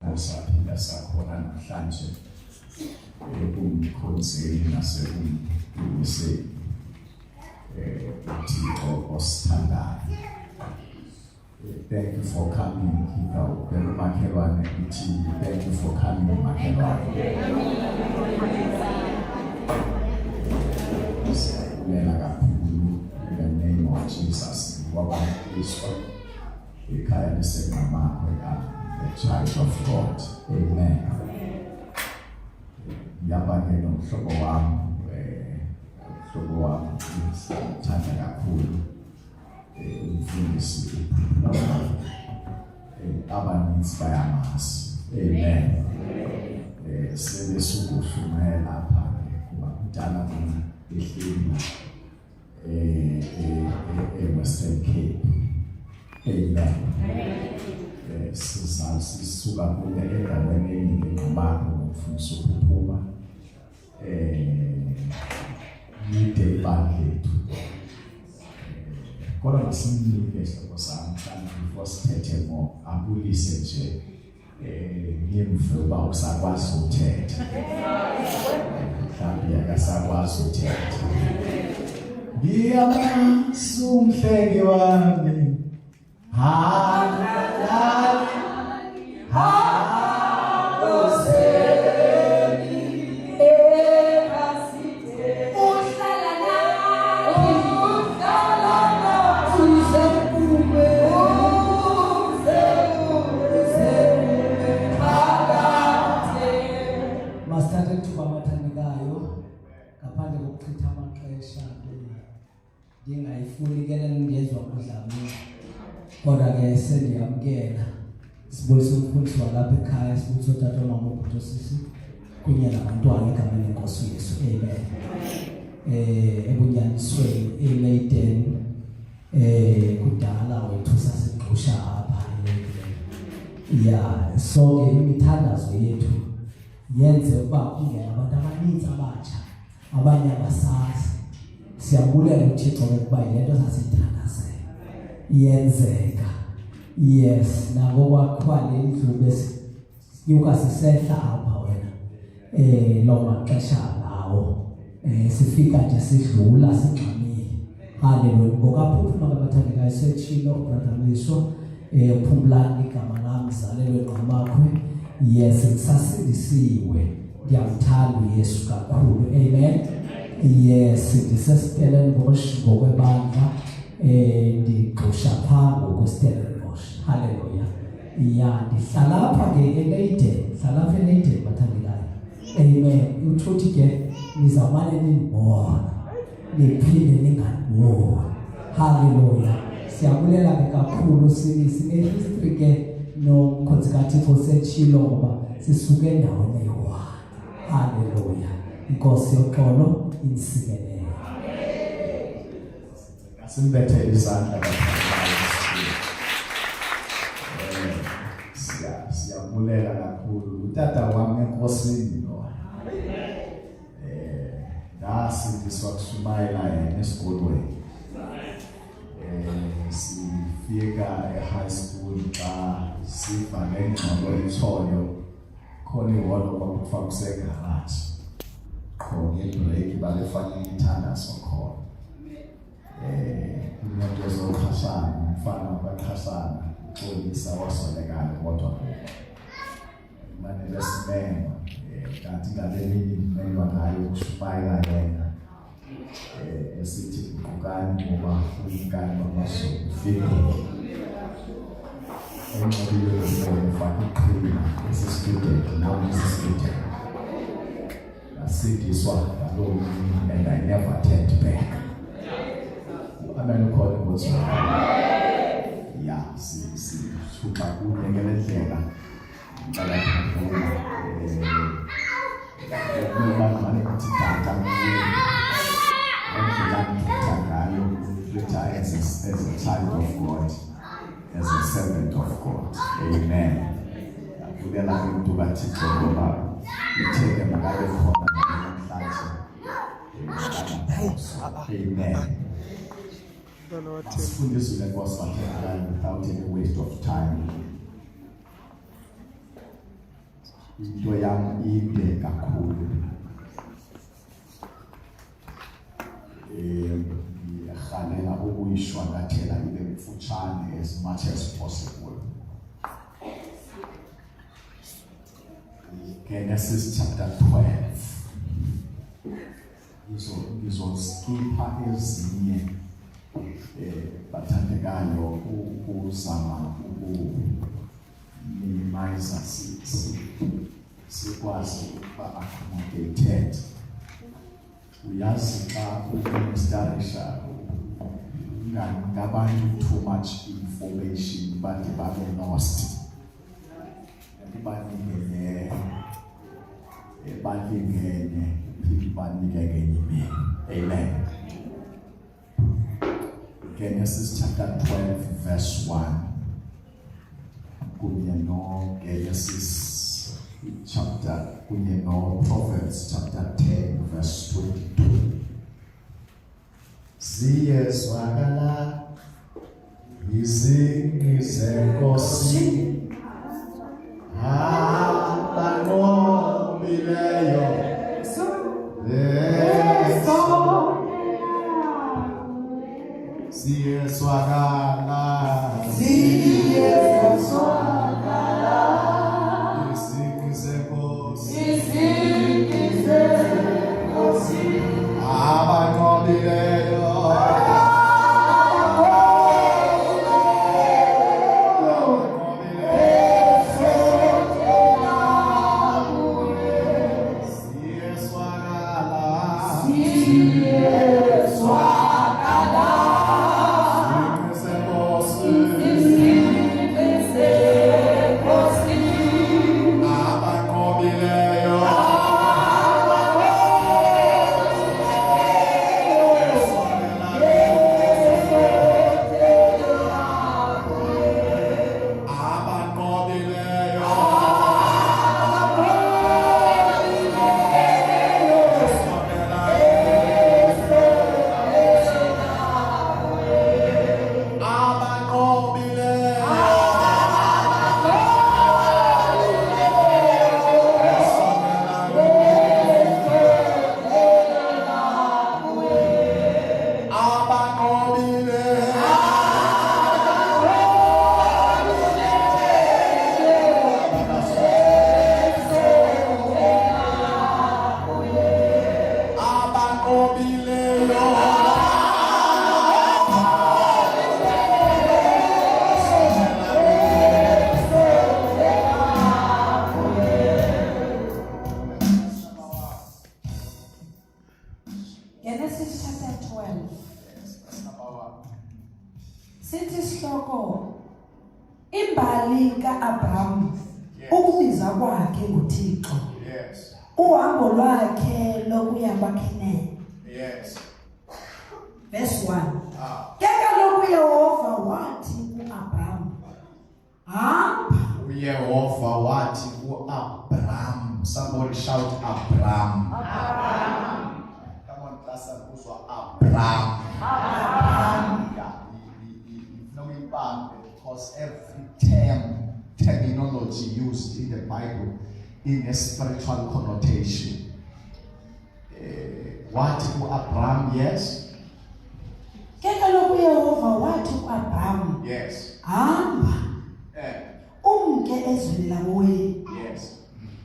Saphila sakhona namhlanje kumkhonzeli nasekumdumiseni uThixo osithandayo. Thank you for coming. Makhelwane uthi thank you for coming makhelwane. Siyabulela kakhulu in the name of Jesus. Wabantu ekhaya lesengamakho the child of God. Amen. Yabanye nomhlobo wami uthanda kakhulu umfundisi abaninzi bayamazi. Amen. Sebesukuhlumela lapha kuba kudala mina ehleli Western Cape. Amen. Sisuka kule endaweni eningi ngamapho ngofundisa ukuphuma yide ibandlethu kodwa masimlike isihlobo sami mhlawumbe before sithethe ngo abulise nje ngimve uba usakwazi ukuthetha mhlawumbe akasakwazi ukuthetha. Ngiyamazi umhleki wami ngingayifuni ngiyezwa kudlala kodwa ke sendiyamkela sibulisa umfundisi walapha ekhaya sibulisa utata nomama ubhuti sisi kunye nabantwana egameni lenkosi Yesu. Amen. Ebunyanisweni eLeyden kudala wethu sasixusha apha ya so imithandazo yethu yenze ukuba kungena abantu abaninzi abatsha abanye abasazi. Siyabulela uThixo ukuba lento sasithandazela iyenzeka. Yes, nabo kwakho le ndlu besinyuka sisehla apha wena lo maxesha lawo sifika nje sidlula sigxamile. Haleluya. Ngokaphuphuma kabathandekayo sechilo bradamiswa uphumlani igama lami zalelwe ngqamakhwe. Yes, ngisasindisiwe. Ndiyamthanda uYesu kakhulu. Amen. Yes, ndiseStellenbosch ngokwebandla ndigqusha phaa ngokweStellenbosch. Haleluya. Ya ndihlala apha ke eLeyden, hlala apha eLeyden bathandekayo. Amen. Uthuthi ke nizamane nindibona niphinde ningandiboni. Haleluya. Siyabulela ke kakhulu sine-history ke nomkhonzi kaThixo setshilo ngoba sisuke endaweni eyi-one. Haleluya. Inkosi yoxolo insikelele. Asimbethe izandla siyabulela kakhulu utata wami enkosini lo. Ndasindiswa kushumayela yena esikolweni. Sifika e-high school xa siva ngengxolo ithoyo khona ihholo kwakuthiwa kusegaraji. Ngebreak balefaka ithandazo khona. Umuntu ezoxhashana umfana wabaqhashana uxolisa wasolekayo kodwa manje lesimema kanti ngaleli imelwa ngayo ukushumayela yena esithi uqukani ngoba uyinkani bamazulu ufike enqabile ukufaka iqhina esistudent nawo esistudent asindiswa ngaloo and I never turned back. Amen. Ukhona ukuthi ya sisuka kude ngendlela ngicela ukuvuma ukuba manje kuthi tata as a child of God, as a servant of God. Amen. Kulela umuntu kaThixo ngoba itheke makabe khona namhlanje. Amen. Asifundiswe lenkosi without any waste of time. into yami inde kakhulu. Ngiyahalela ukuyishwankathela ibe mfutshane as much as possible. Genesis chapter 12. Ngizoskipha ezinye bathandekayo ukuzama minimize sikwazi ukuba accommodated. Uyazi xa uministerisha ngabantu too much information bantu babe lost. Balingene amen. Genesis chapter 12 verse 1. Genesis chapter Proverbs chapter 10 verse 22. Ziyezwakala izingxi zenkosi abanqobileyo ziyezwakala izingxi zenkosi abanqobileyo Genesis chapter 12. Sithi sihloko imbali kaAbraham ukubiza kwakhe nguThixo. Yes. Uhambo lwakhe lokuya kwaKhenani. Yes. Verse 1. Ke kaloku Yehova wathi kuAbraham, hamba. uYehova wathi kuAbraham. Somebody shout Abraham. Come on, class, kuzwa Abraham. Yeah, knowing back because every terminology used in the Bible in a spiritual connotation. Wathi kuAbraham, yes. Ke kaloku Yehova wathi kuAbraham, Yes. hamba. Umke ezweni lakowenu. Yes.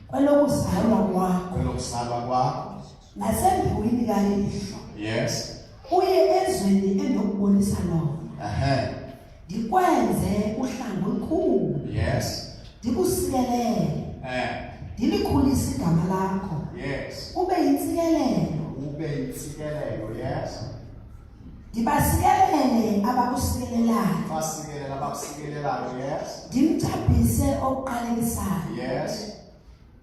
Kwelokuzalwa kwakho. Kwelokuzalwa kwakho. Nasembiweni kalihlo. Yes. Uye ezweni endokubonisa lona. Ndikwenze uhlangu olukhulu. Yes. Ndikusikelele. Ndilikhulise igama lakho. Yes. Ube yintsikelelo. Yes. Ndibasikelele abakusikelelayo. Basikelele abakusikelelayo, yes. Ndimthabise oqalekisayo. Yes.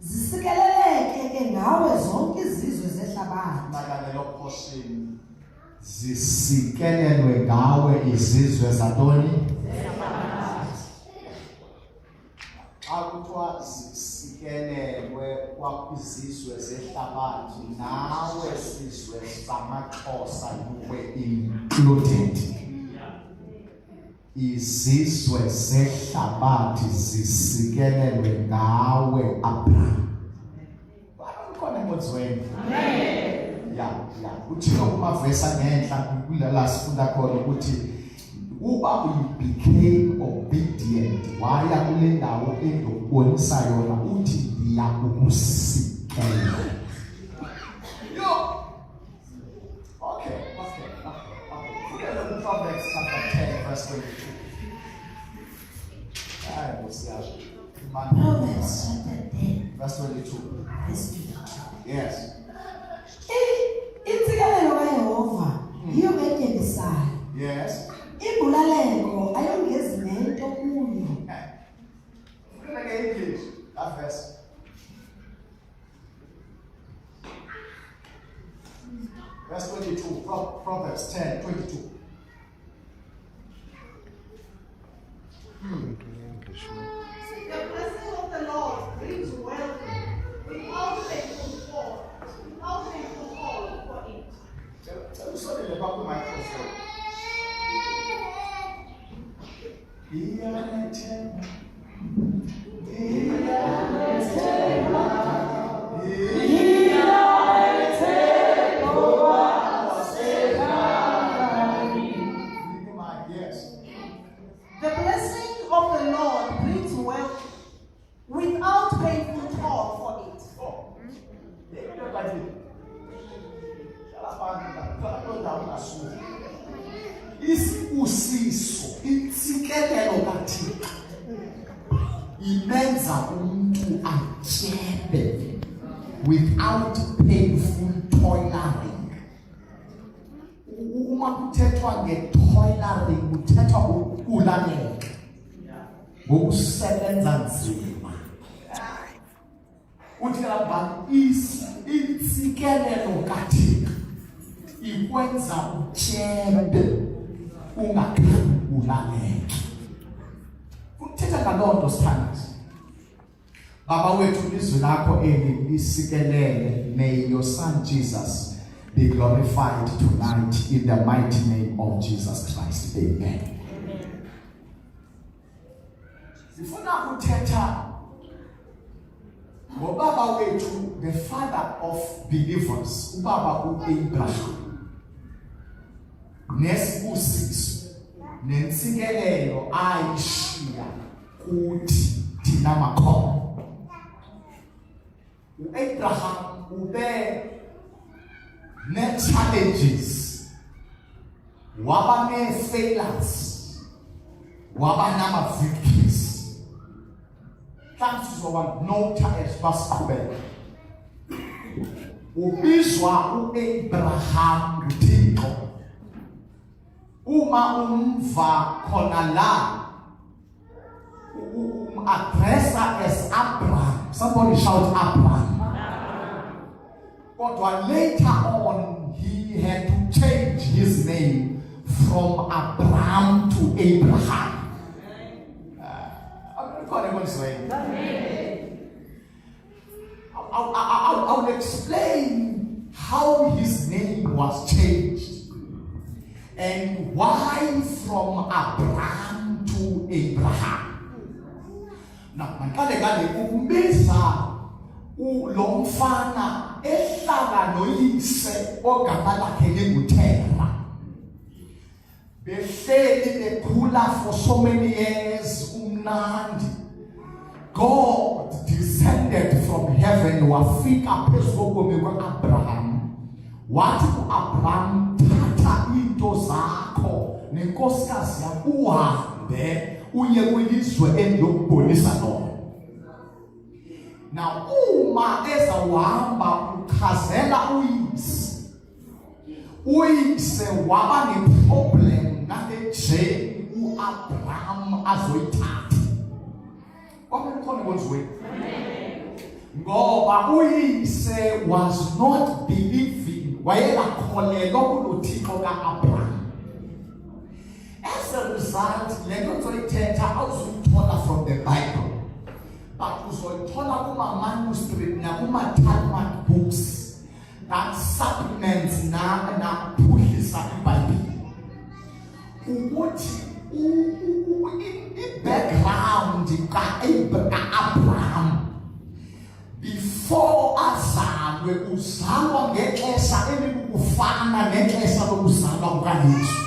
Zisikeleleke ke ngawe zonke izizwe zehlabathi. Makalelo portion. Zisikelelwe ngawe izizwe zatoni? Xa kuthiwa zisikelelwe kwizizwe zehlabathi, nawe sizwe samaXhosa yuwe included. Izizwe zehlabathi zisikelelwe ngawe Abraham. uthixo kumavesa ngenhla kulala sifunda khona ukuthi uba became obedient waya kule ndawo endokubonisa yona uthi ndiyakukusikela. Okay. Look at the Proverbs chapter 10 verse 22. Proverbs chapter 10 verse 22. verse 22. Yes. Insikelelo kaYehova yiyo enyebisayo. Yes. Imbulaleko ayongezi nento kuyo. Look at the English. That verse. Verse 22. Proverbs 10, 22. The blessing of the Lord brings wealth without painful toil for it. Tell me something about the microphone. The blessing of the Lord brings wealth without painful toil for it. Isibusiso intsikelelo kaThixo imenza umuntu atyebe without painful toiling. Uma kuthethwa nge-toiling kuthethwa ukulaleka ngokusebenza nzima. Uthi abantu intsikelelo kaThixo ikwenza utyebe ungakhange ulaleke. Kuthetha ngaloo nto sithandazi. Baba wethu ilizwi lakho eli lisikelele. May your son Jesus be glorified tonight in the mighty name of Jesus Christ. Amen. Sifuna kuthetha ngobaba wethu, the father of believers, ubaba uAbraham. Nesibusiso nentsikelelo ayishiya kuthi thina makhono. uAbraham ube ne-challenges, waba ne-failures, waba nama-victories. Mhlawumbe sizobanotha esibasiqhubela. Ubizwa uAbraham nguThixo. Uma umva khona la addressa as Abraham. Somebody shout Abraham. But later on he had to change his name from Abraham to Abraham. I'll explain how his name was changed and why from Abraham to Abraham. Now, manqale ukubiza lo mfana ehlala noyise ogama lakhe linguThera. Behleli bekhula for so many years umnandi. God descended from heaven wafika phezu kobomi kwa-Abraham. Wathi ku-Abraham, thatha into zakho nenkosikazi yakho uhambe uye kwilizwe endiyokubonisa lona. Now uma ezawuhamba uchazela uyise waba ne-problem nale jeni u-Abraham azoyithatha. Kwakukhona kwenziwe ngoba uyise was not believing, wayengakholelwa kulo Thixo ka-Abraham. As a result, le nto nzoyithetha awuzuyithola from the Bible, but uzoyithola kuma-manuscript nakuma-Talmud books that supplements naphuhlisa iBhayibhile. Ukuthi i-background ka-Abraham before azalwe nawe uzalwa ngexesha elikufana nexesha lokuzalwa kukaYesu.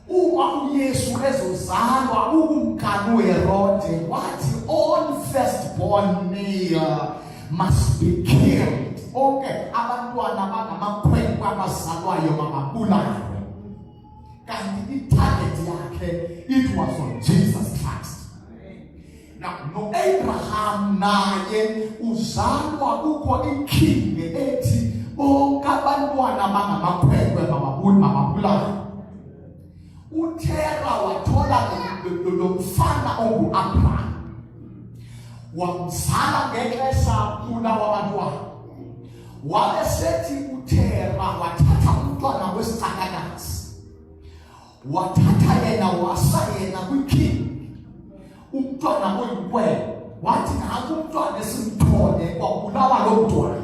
Uma uYesu ezozalwa ukumkani uHerode wathi all firstborn male must be killed. Okay, abantwana bangamakhwenkwe abazalwayo mababulawe. Kanti i-target yakhe it was on Jesus Christ. Now, no Abraham naye uzalwa kukho ikingi ethi bonke abantwana bangamakhwenkwe mababulawe. uThera wathola lo mfana ongu-Abraham, wamzala ngexesha wabantwana. Wabesethi uThera wathatha umntwana wesicakakazi, wathatha yena wasa yena kwikingi, umntwana oyinkwenkwe. Wathi nanku umntwana esimthole kwabulawa lo mntwana.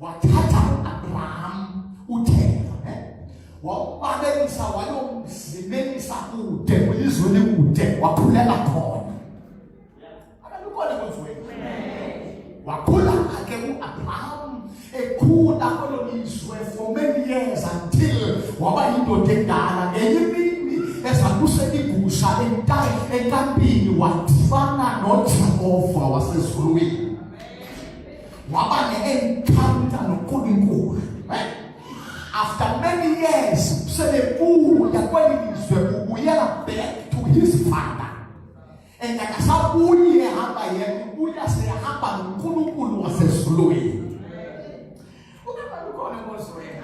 Wathatha u-Abraham uThera wabalekisa wayomzimelisa kude kwilizwe likude, wakhulela khona. Akukho konzweni. Wakhula ke u-Abraham ekhula kwelo lizwe for many years until waba yindoda endala. Ngenye imini ezakusela igusha enkampini wadibana noJehova wasezulwini. Waba ne-encounter noNkulunkulu. After many years, sebebuya kweli lizwe ubuyela back to his father. And akasabuye ehamba yena, ubuya sehamba noNkulunkulu wasezulwini. Ukaba ukhona ngozweni.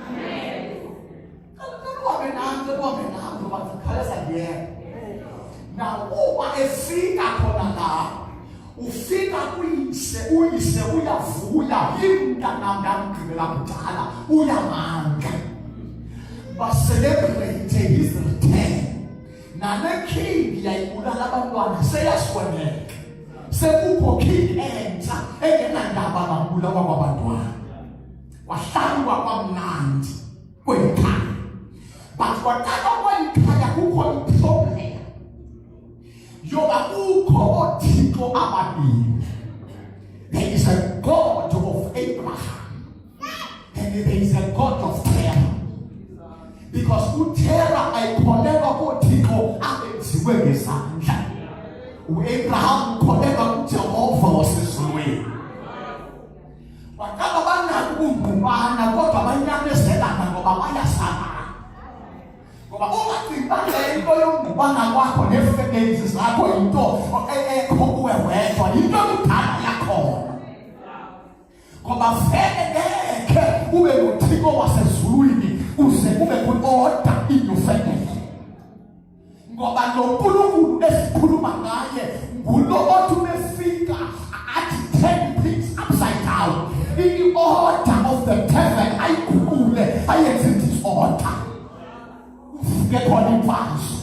Kaloku bakhaleza yena. Now uma efika khona la, ufika uyise uyavuya, imntana ngamgqibela kudala uyamanga. Celebrate his return. Nane king yayibulala abantwana seyasweleka. Sekukho king entsha engenandaba nokubulawa kwabantwana. Wahlala kwamnandi kwekhaya. But kwathatha kwekhaya kukho iproblem. Yoba kukho oThixo ababili. There is a God of Abraham and there is a God of Terah. Because uThera ayikholelwa kuThixo abenziwe ngezandla. uAbraham ukholelwa kuJehova wasezulwini. Bakaba banako ukungqubana kodwa banyamezelana ngoba bayasabana. Ngoba ungacinga into yokungqubana kwakho nefebenzi zakho into ekho kuwe wedwa, into kudala yakhona. Ngoba vele ngeke ube noThixo wasezulwini uze kube ku-order in your family. Ngoba lo Nkulunkulu esikhuluma ngaye ngulo othi umefika athi turn things upside down. In the order of the heaven ayikhuphule ayenze disorder. Ufike khona imfazo.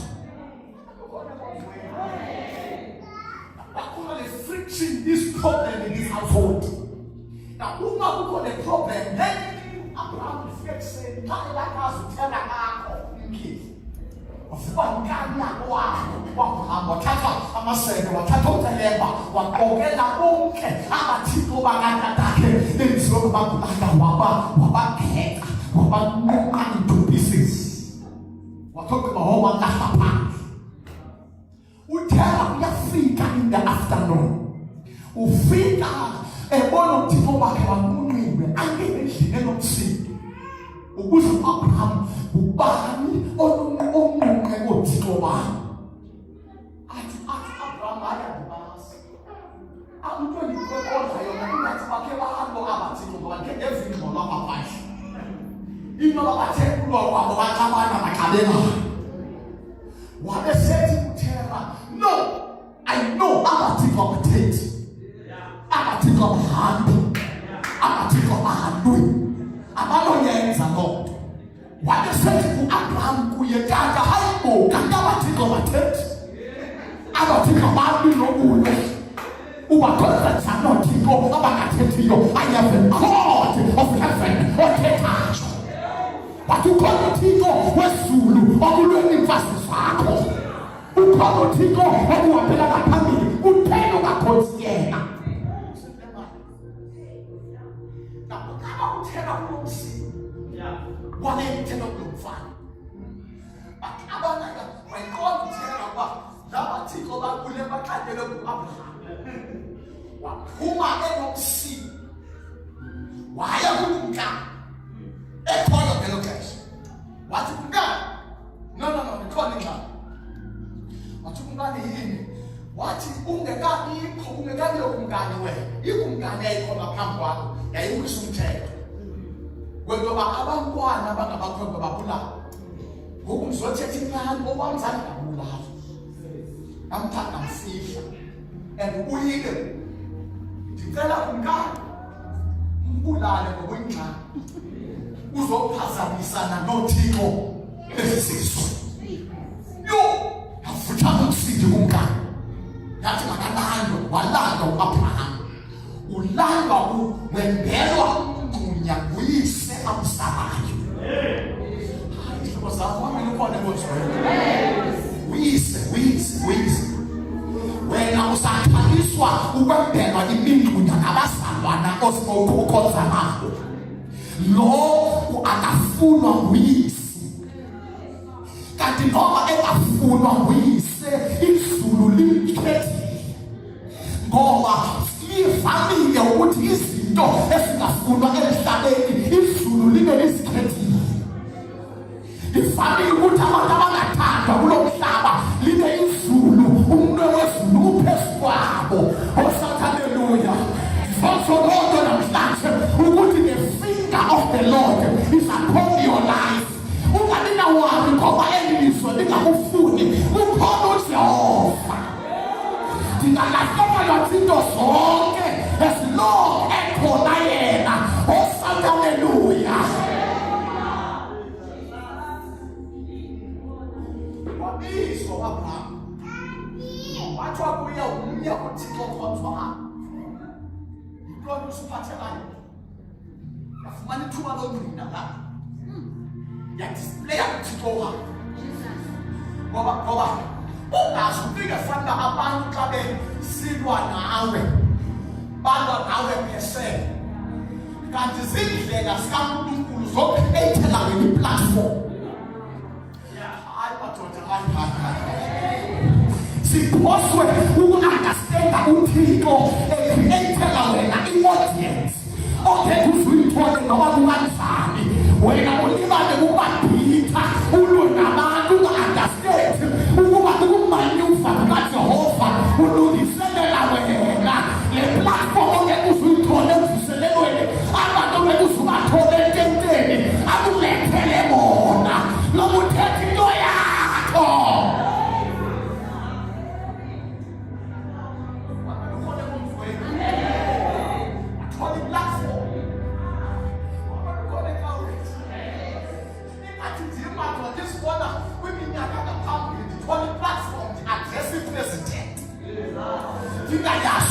Bakhona le friction, this problem in this household. Now uma kukho le problem, then Abraham ufike lakwazi uthela ngakho umkhithi. Ufukani wakho wathatha amasebe, wathatha uThelemba, waqokela bonke abathixo bakatatakhe benziwe kubakubaka wabakhetha wabanquma into pieces. Wathoka bahoma kahapha. uThera uyafika in the afternoon. Ufika ebona uThixo bakhe wanqunqiwe angene endlini enomsindo. Ukuze uAbraham ubani onqunqe koThixo bakhe. Athi Abraham ayadibasa. Abantu endikhokodla yona ingathi bakhe bahambo abathixo ngoba ngevimbo lwamaphashi. Into abathe kulo kwabo baxabana baxabela. Wabesethi uThera, no, I know abathixo abathethi. Abathixo abahambi. Abathixo abahambi. Abaloyenza lonto. Wabesethi uAbraham kuye tata hayibo kangabathixo abathethi. Abathixo abahambi nobuhle. Ubakhonza noThixo abangathethiyo. I have a God of heaven othethayo. But ukhona uThixo wezulu okulweni imfasi zakho. Ukhona uThixo okuhambela ngaphambili uthelo kakhonzi yena. uma enokusini waya kumkani ekhoyo ngelo xesha wathi kumkani no ndikhona ingxaki wathi kumkani yini wathi ungekabiyo kumkani wena ikumkani yayikhona phambi kwakho yayiwisa umthetho wentoba abantwana abangabakhwembe babulawa ngoku mzothetha inyani okwamzali ngabulala amthanda mfihla and uyile ndicela kumkani umbulale ngokuyingxaki uzophazamisana nothixo esizwe yo yavuthana umsindi kumkani yathi makalandwe walandwa uAbraham ulandwa wembelwa umngxunya nguyise amsalayo hayi hlobo zami wamele ukhona uyise wena usathaliswa ukwembelwa imingxunya ngabazalwana osibokukhoza nabo lo akafunwa nguyise kanti noma engafunwa nguyise izulu likhethile ngoba livamile ukuthi izinto ezingafunwa emhlabeni izulu libe lizikhethile livamile ukuthi abantu abangathandwa kulo mhlaba libe izulu umnwe wezulu uphezu kwabo haleluya Sonsolonto namhlanje ukuthi the finger of the Lord is upon your life. Ungalina wami ngoba elilizwe lingakufuni ukhona uJehova. Ndingalahleka izinto zonke as long ekhona yena. Haleluya. Wabizo Abraham. Wathi wabuya umnye uThixo khonzwa. Lord usiphathelayo yafumana ithuba longqina la yadisplaya uThixo wakhe ngoba ungazi ufike fana abantu xa besilwa nawe balwa nawe phesele kanti zindlela zikaNkulunkulu zokukhethela wena platform hayi madoda siphoswe uku-understanda uThixo ekhethela wena i-audience ongeke uzuyithole noba kunganjani wena ulibale ukubabhitha ulwe nabantu unga-understand ukuba ukumanyuva kukaJehova ulungiselela wena le platform ongeke uzuyithole emvuselelweni abantu ongeke uzubathole ententeni akulethele bona lokuthetha into yakho.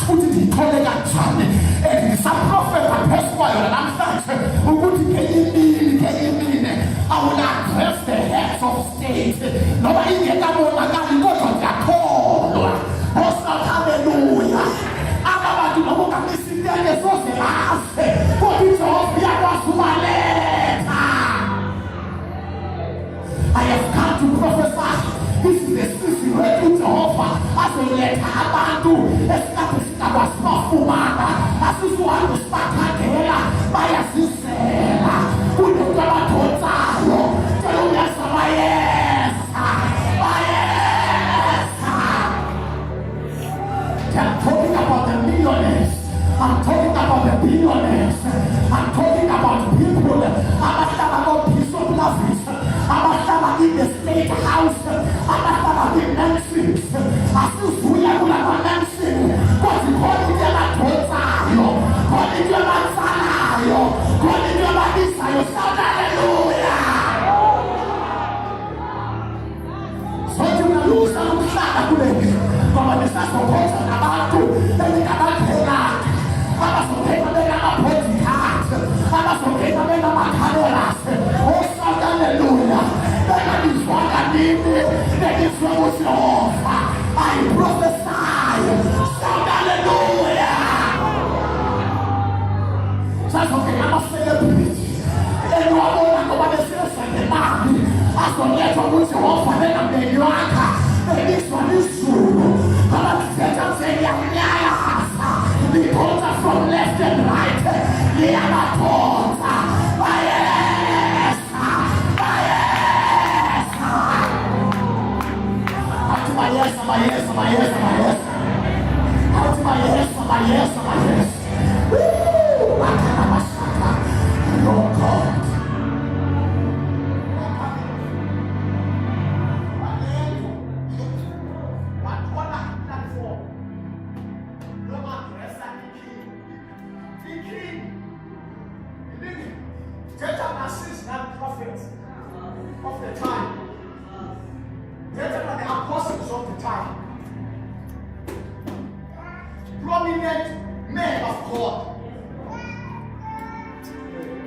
Ukuthi ndithole kanjani ngisaprofeta phezu kwayo namhlanje ukuthi ngenyimini I will address the heads of state noba ingekabonakali kodwa ndiyakholwa haleluya aba bantu noba unganisitele soze baze kodwa iJehova uyakwazi ubaletha. I have come to prophesy. This is the season where uJehova azoletha abantu esikhathi sikakwazi bafumana asizwayo sibathandela bayazizela kunento abadonsayo cela uyasa bayesa. I'm talking about the millionaires. I'm talking about the billionaires. I'm talking about people abahlala peace of lovers abahlala in the state house abahlala in mansions asizuya kulama mansion kodwa khona into abadonsayo khona into abatsalayo khona into ababisayo. Haleluya. Sothi unalusa umhlaba kule ngoba nisazokhoza nabantu engabaphela abazokhetha benama-podcast abazokhetha benama-cameras. Haleluya. Bengadizwanga nini likhonza from left and right, liyabakhonza bayesa, bayesa. Athi bayesa, bayesa, bayesa, bayesa. Athi bayesa, bayesa, bayesa. Woo! Bakanabasaka. Lord God. Of the time, they're the apostles of the time, prominent men of God,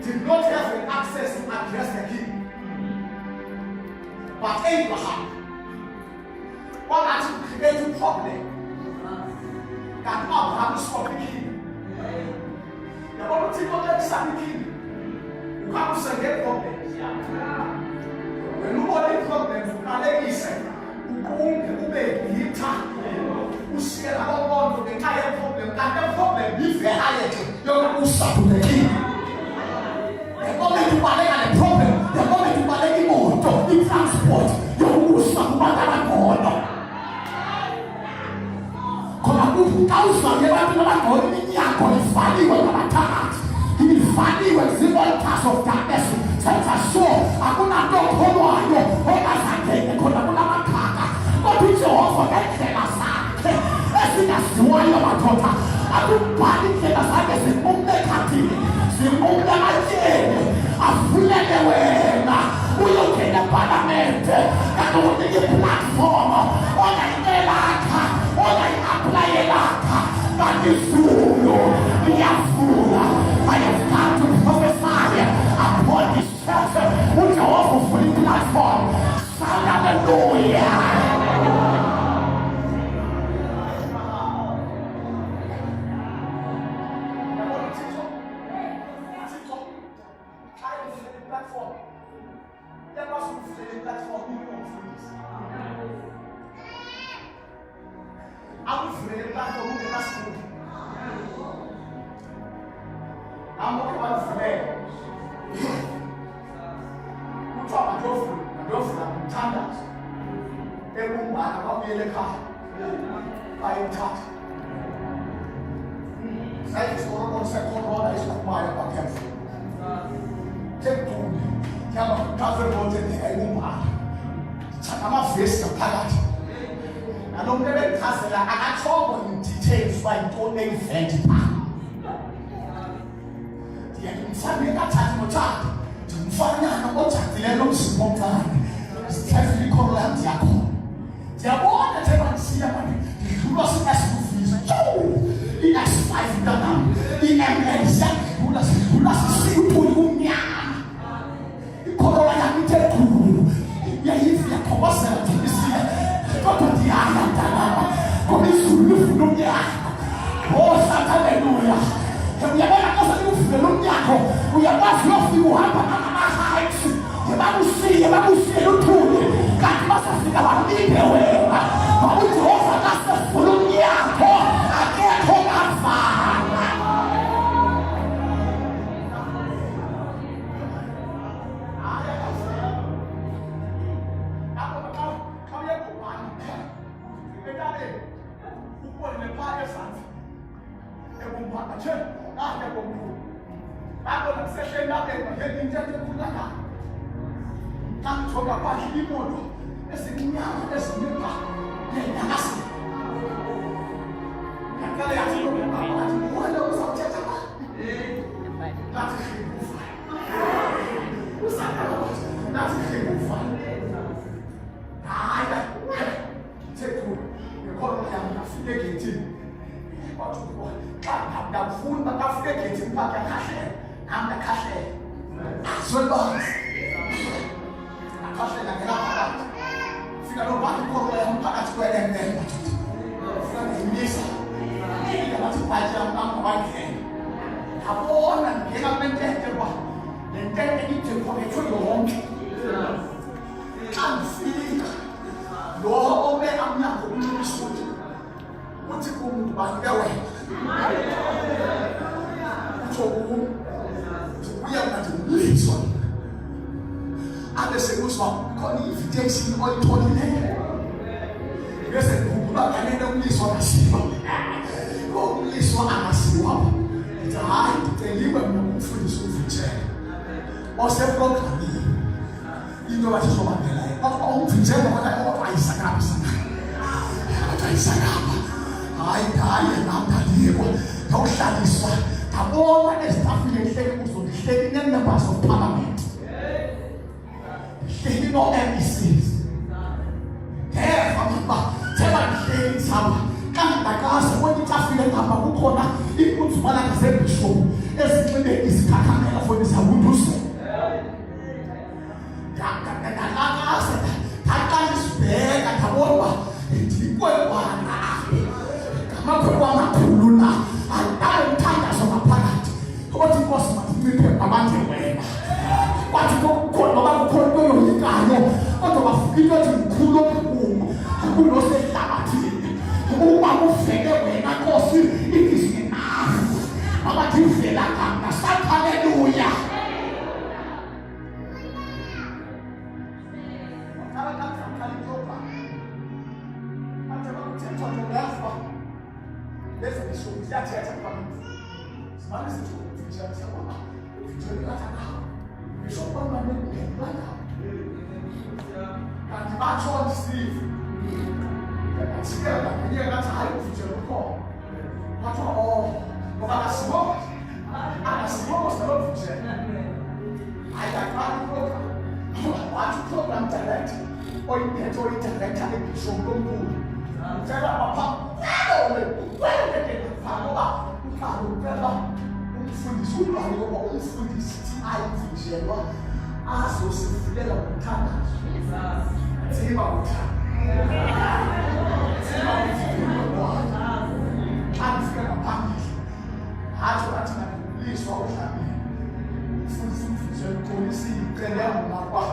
did not have access to address the king. But Abraham, what had to create a problem that Abraham is for the king. The only thing that is the king, you can't say that problem. When nobody problems, you can let me say, you can't share about the entire problem, and the problem is the higher. You're going to stop the king. They're going to manage the problem, they're going to manage the motor, the transport. You're going to stop the motor. Kuna mtu kausa yebantu bakho iminyako ifaniwe ngabathathu ifaniwe zimontas of darkness senza so akunanto okholwayo okazangene khona kulamakhaka kodwa uJehova ngendlela zakhe ezingaziwayo madoda akubhali indlela zakhe zikumnekhathini zikumle amatyeni avulele wena uyongena eParlamente kakunika iplatform ongayinelakha ongayaplayelakha bandizulu iyavula. I have come to prophesy upon this church. uJehova uvula iplatform. Shout hallelujah. I'm not going to forget. We talk about Joffrey, Tandas. They won't back about the car. I am touched. That is what I second order is required by careful. Take to me. Come on, cover both in the Egumba. Chakama face the palate. I don't never cast it. I told in details by don't make friends. Mfanye kathati mothati mfanya nokujatilelo msimontana sithefile ikhorland yakho yabona thema nisiya manje ngidlula sinasifisa i-S5 kanami i-MS sidlula sisiphuli kumnyama ikhorola yami ithe khulu yayithi yakhobosela thibisiya kodwa ndiyaya mntanama ngoba izulu lifuna umnyaka haleluya. Uyabona kosa likufike lomnyako uyakwazi uyofika uhamba ama-heights babusiye luthule kanti basafika balinde wena ngoba uJehova kasefuna umnyako akekho ongafana. Ako nagsession natin, magiging dyan yung kulaka. Kami soga pa, hindi mo, esinyaman, esinyaman, yan nakasi. Nagkalayasin mo, wala ko sa utsya pa. That's a shame. Usan ka naman, that's a shame. Kaya, take two, yung koron yan, nakasige kitin. Nakafuna bakafike kitin pa kaya kashe. I'm the cashier. So long. I'm cashier like that. If you don't want to go away, I'm going to go and then. From the Mesa. I'm going to buy them on one hand. I'm born and get up and take the one. Then they need to put it to your home. I'm feeling. No, I'm not going to be sweet. What's it going to buy the way? bese kuswa khona invitation oyitholileyo bese kuba kanene umliswa kasiwa umliswa angasiwa it's hard deliver umfundisi uvitshela oseprogramini into basizobambela umvitshela kodwa ayisakaphi sana ayisakaphi hayi namdaliyekwa yawuhlaliswa tabona esitafile hleli uzolihleli ne-members of parliament hleli no-MPCs sebahleli saba kangakaze bona itafile ngapha kukhona ikunzumana ngasebhishopu ezinxibeni izikhakhangela foni zabunduso ngakakaze ngaqalisibheka ndabona ndikwekwana ngamakhwekwa amakhulu na andalo mthandazo ngaphakathi othi inkosi masinciphe abantu wena kwathi kukhona noba kukhona into yoyikayo kodwa bafika into ethi mkhulu omkhulu kunosehlabathini uba kuvele wena nkosi it is enough abathi uvela kanga sathi haleluya Lesa bishopu siyathetha phakathi. Simanje sithi ukufundisa siyabona. Ufundisa kathana. Bishopu bamane ngempela. Kanti batsho Steve. Yasikela ngiye ngathi hayi ufundisa lokho. Batsho ngoba asibo. Asibo sibofundisa. Hayi akwazi program. Wathi program direct. Oyiphethe oyithetha ebishopu lomkhulu. Ngicela bapha. Umfundisi ubhale ngoba umfundisi ayivitshelwa azosivulela ngomthandazo thiba uthanda afika ngaphambili hathi wathi ngakuliswa uhlabeni umfundisi umfundisela uxolisa iy'cele yangumapha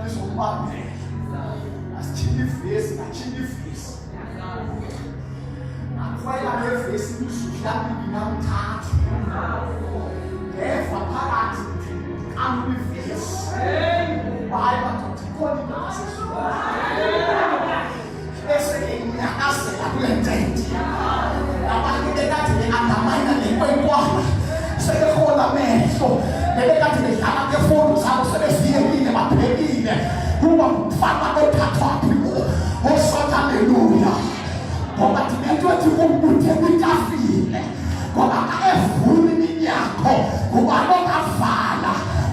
lizombambela asithinda ivesi athinda ivesi akwela ngevesi imzuhlabili namthathu ngeva phakathi amivesi hayi madoda ikhona into ngasesula esekenyakazela kule ntente abantu bekade be-andamayina nekwenkwana sebehola amehlo nebekade bedlala ngefoni zabo sebeziyekile babhekile kuba mfana bethathwaphi osothi haleluya ngoba dinento ethi kumbuthe kwitafile ngoba kaevuli iminyango ngoba lokavala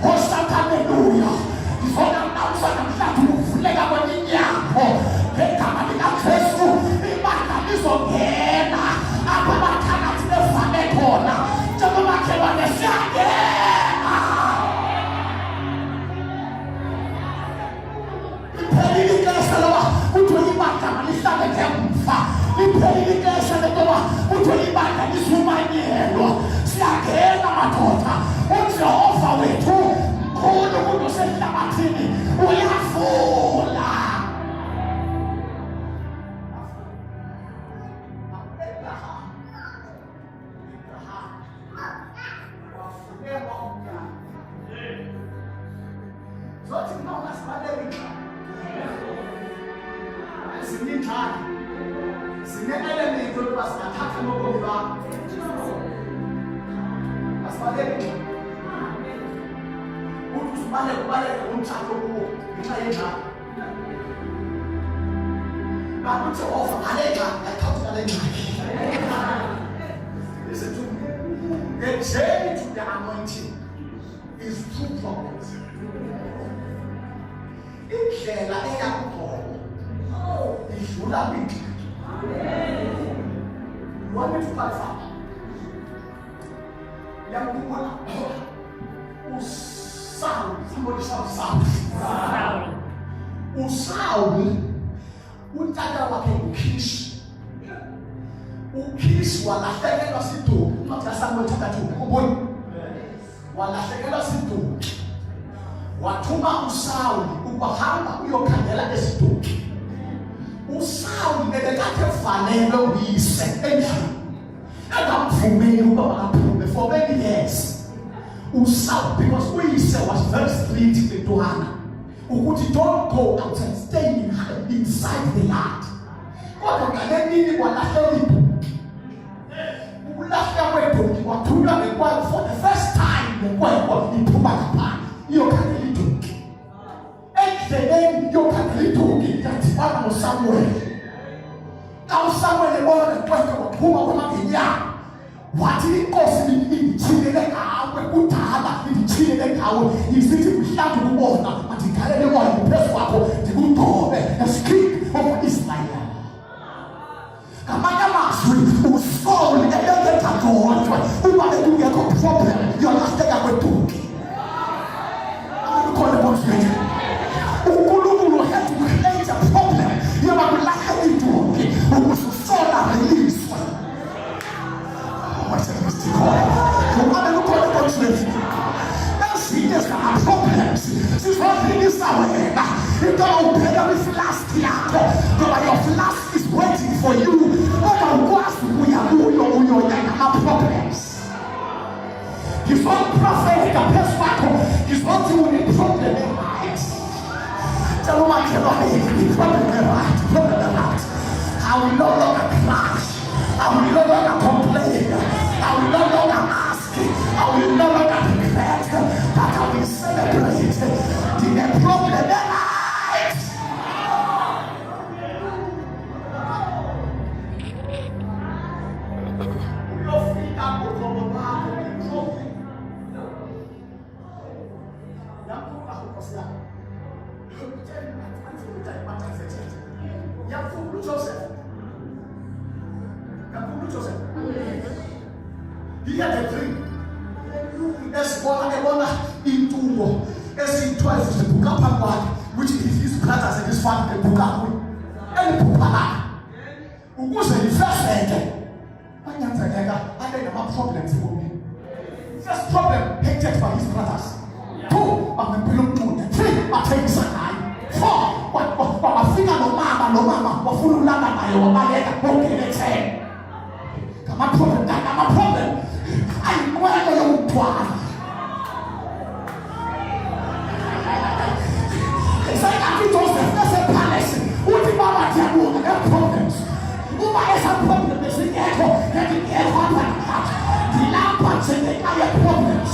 osothi haleluya ngizona mnawusana mhlawumbe ukuvuleka kweminyango ngegama likaKristu ibandla lizongena apha abathakathi bevale khona njengomakhelwane siyangena liphelile ixesha loba kuthiwe ibandla lihlale ngemva liphelile ixesha loba kuthiwe ibandla lisumanyelwa siyangena madoda uJehova wethu mkhulu kunosehlabathini uyavula zothi noma sibaleka sininjani sine-element yokuba singathatha nobomi bakho asibaleki uthi ubaleka ngomtshato kuwo ngenxa yengxaki kanti uJehova ngale ngxaki ayithatha ngale ngxaki listen to me the journey to the anointing is two problems indlela eyakuqobo idlula kwingxaki you want me to clarify yakubona uSaul somebody shout Saul uSaul untaka wakhe uKhishi walahlekelwa siduku not kaSamuel chapter 2 uboni walahlekelwa siduku wathuma uSaul ukuhamba uyokhangela esiduku uSaul bekade kufanele uyise endlini akamvumeli ukuba makaphume for many years uSaul because uyise was very strict into Hannah ukuthi don't go outside, stay inside the land. Kodwa ngale mini kwalahleka idonki. Ukulahleka kwedonki kwathunywa ngekwayo for the first time ngekwayo iphuma ngaphandle. Iyokhangela idonki. Endleleni iyokhangela idonki yadibana noSamuel. uSamuel ebona kwento waphuma kwamangenya. Wathi inkosi indithilele ngawe kudala indithilele ngawe isithi mhlawumbe ukubona mandikhalele moya phezu kwakho ndikudobe as king of Israel. Ngamanye amazwi uSaul ebekhetha kodwa uma bekungekho problem yolahleka kwedonki. Akukhona konke. uNkulunkulu had to create a problem yoba kulahleka idonki ukuze uSaul release. Problems. This one thing is our head. You don't pay every flask here. But your flask is waiting for you. We are problems. He's not prophet, the best He's not doing a problem right. Tell him I cannot be problem right. I will no longer crash. I will no longer complain. I will no longer ask. I will no longer regret. But I will celebrate the problem right. Your feet are put on the back of the trophy. He had a dream. As one into as he twice the book up which is his brothers and his family book up. And who was the first thing? I had problems for me. First problem hated by his brothers. 2, I'm a below 3, I take Sakai. 4, what I think no mama, what full lama by your bag, okay, 10. I'm a problem. I'm going to try. It's like I did Joseph, that's a palace. What did Mama tell you? There are problems. Who has a problem? There's an echo. The lamp and they have problems.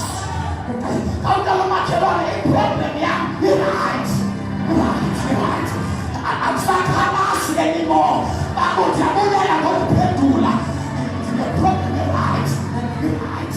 How do you make a problem? Yeah, you're right. I'm not Hamas anymore. I'm going to pay Dula. The problem is right. You're right.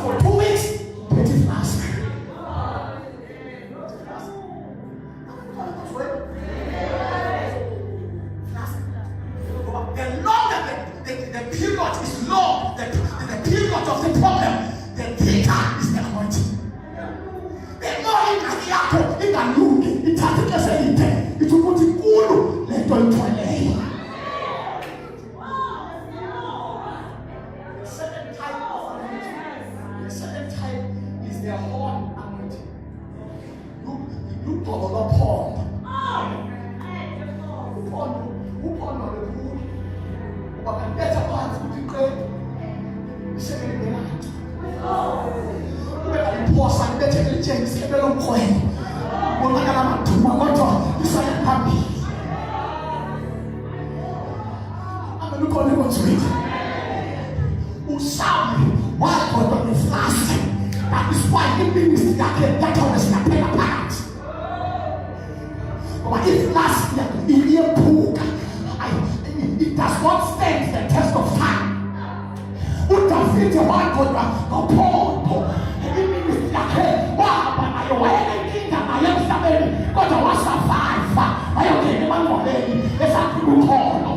For 2 weeks, petty flask. The longer the period is long, the period of the problem, the thicker is the anointing. The more it can look, it has to it will put it cool, let go into a lay. The second type of anointing, the second type is the horn anointing. Look for the Lord pond. Who pond on the wood? But can get a part to declare the second in the night. When I pause and get a change, get a long coin. When I am to my mother, this I am happy. I'm going to look on the street. uSaul wakodwa ngeflasi. That is why iministry yakhe yakhona singaphela phakathi. Ngoba iflasi yakhe iyephuka. It does not stand the test of time. uDavide wakodwa ngophondo. Iministry yakhe wahamba nayo wayenenkinga naye emhlabeni kodwa wasurvive. Ayongena emangcwabeni esakhula ukholo.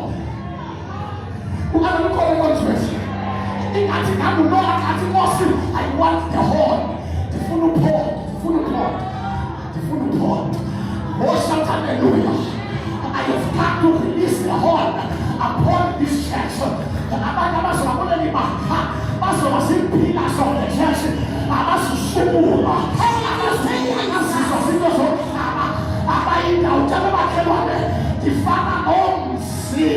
Ukana ukholo konjesi. Ingathi nami uNoah athi Nkosi, I want the horn. Ndifuna uphondo. Oh, shout hallelujah. I have come to release the horn upon this church. Abantu abazobona libaha, bazoba zimpila zonke church. Abasishumula. Abasizwa zinto zomhlaba. Abayindawo njalo bakhelwane. Difana nomsi.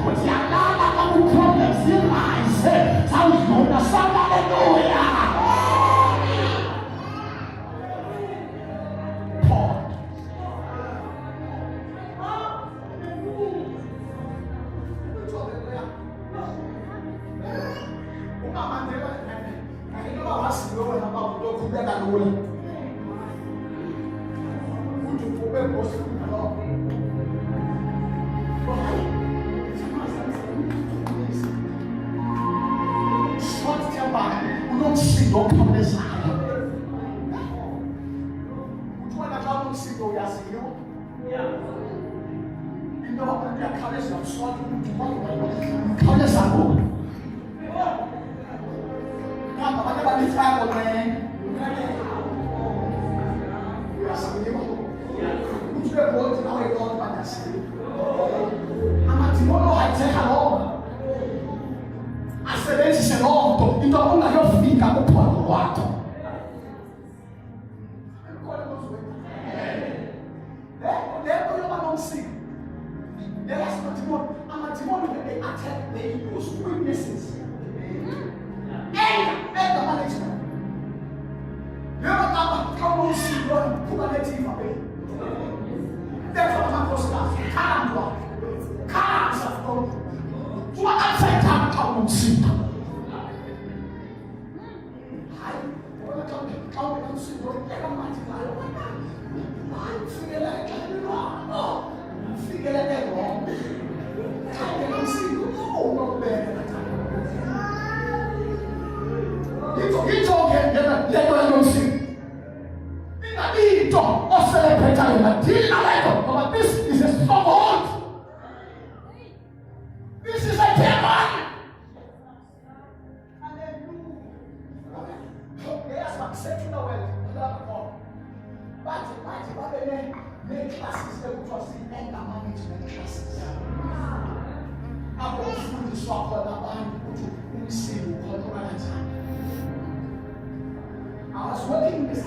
Uthi yalala kaku-problems zirise. Sawudlula sana hallelujah. I was working as a